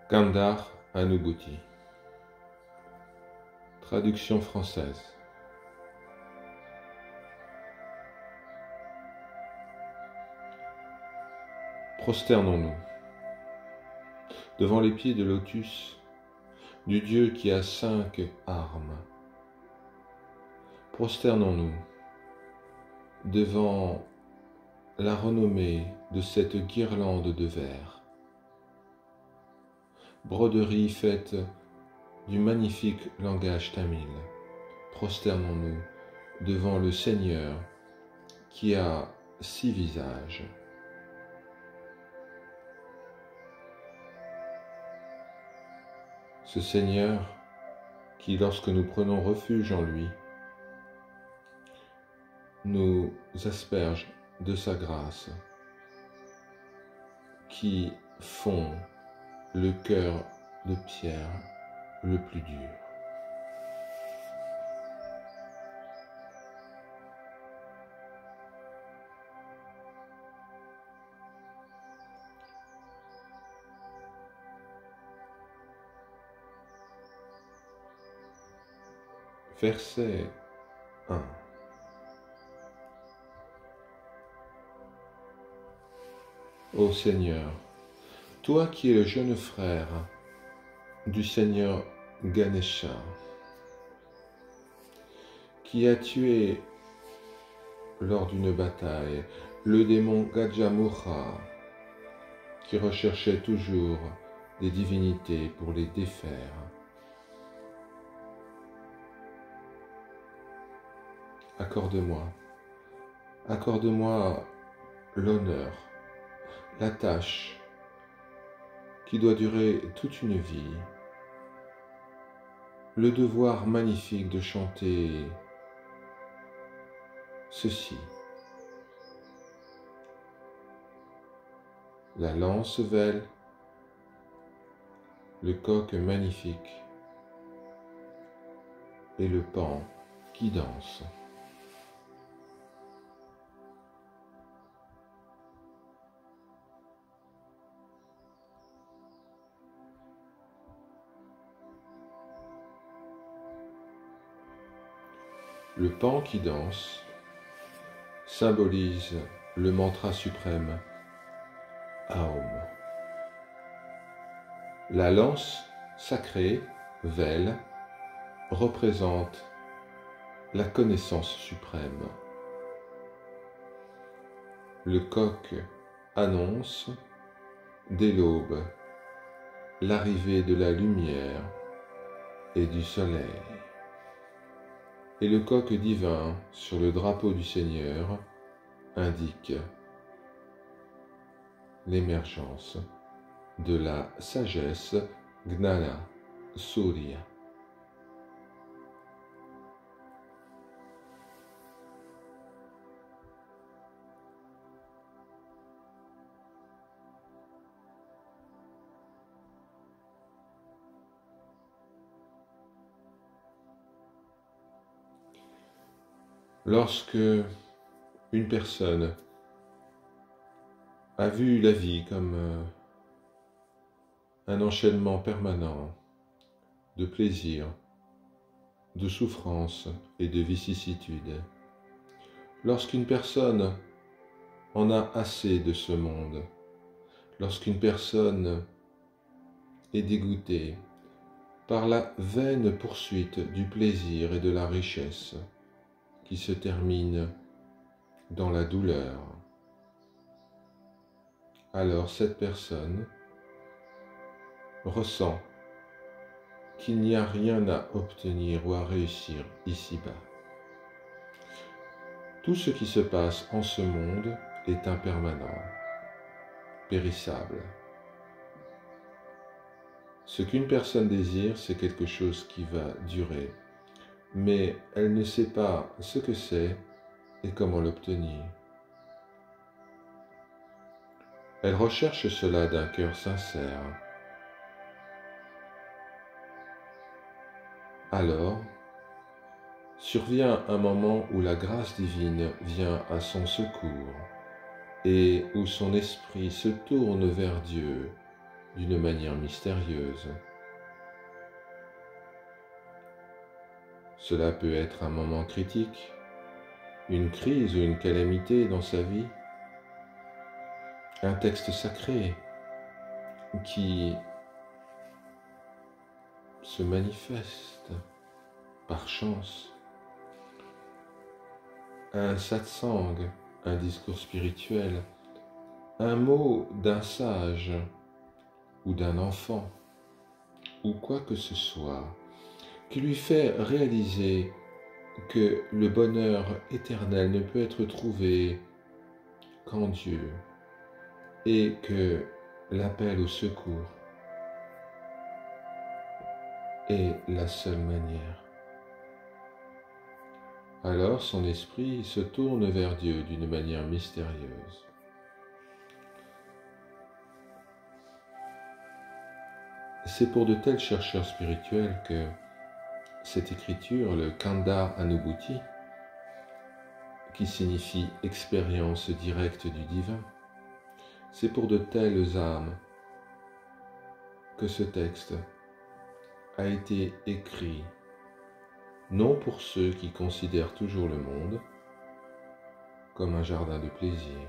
Kandar Anubhuti. Traduction française. Prosternons-nous devant les pieds de lotus du Dieu qui a 5 armes. Prosternons-nous devant la renommée de cette guirlande de verre, broderie faite du magnifique langage tamil. Prosternons-nous devant le Seigneur qui a 6 visages. Ce Seigneur qui, lorsque nous prenons refuge en lui, nous asperge de sa grâce, qui fond le cœur de pierre le plus dur. Verset 1. Ô Seigneur, toi qui es le jeune frère du Seigneur Ganesha, qui a tué lors d'une bataille le démon Gajamukha, qui recherchait toujours des divinités pour les défaire. Accorde-moi l'honneur, la tâche qui doit durer toute une vie, le devoir magnifique de chanter ceci. La lance vèle, le coq magnifique et le paon qui danse. Le paon qui danse symbolise le mantra suprême Aum. La lance sacrée, vèle, représente la connaissance suprême. Le coq annonce dès l'aube l'arrivée de la lumière et du soleil. Et le coq divin sur le drapeau du Seigneur indique l'émergence de la sagesse Gnana Surya. Lorsque une personne a vu la vie comme un enchaînement permanent de plaisir, de souffrance et de vicissitudes, lorsqu'une personne en a assez de ce monde, lorsqu'une personne est dégoûtée par la vaine poursuite du plaisir et de la richesse, qui se termine dans la douleur, alors cette personne ressent qu'il n'y a rien à obtenir ou à réussir ici-bas. Tout ce qui se passe en ce monde est impermanent, périssable. Ce qu'une personne désire, c'est quelque chose qui va durer, mais elle ne sait pas ce que c'est et comment l'obtenir. Elle recherche cela d'un cœur sincère. Alors, survient un moment où la grâce divine vient à son secours et où son esprit se tourne vers Dieu d'une manière mystérieuse. Cela peut être un moment critique, une crise ou une calamité dans sa vie, un texte sacré qui se manifeste par chance, un satsang, un discours spirituel, un mot d'un sage ou d'un enfant, ou quoi que ce soit, qui lui fait réaliser que le bonheur éternel ne peut être trouvé qu'en Dieu et que l'appel au secours est la seule manière. Alors son esprit se tourne vers Dieu d'une manière mystérieuse. C'est pour de tels chercheurs spirituels que cette écriture, le Kanda Anubhuti, qui signifie expérience directe du divin, c'est pour de telles âmes que ce texte a été écrit, non pour ceux qui considèrent toujours le monde comme un jardin de plaisir,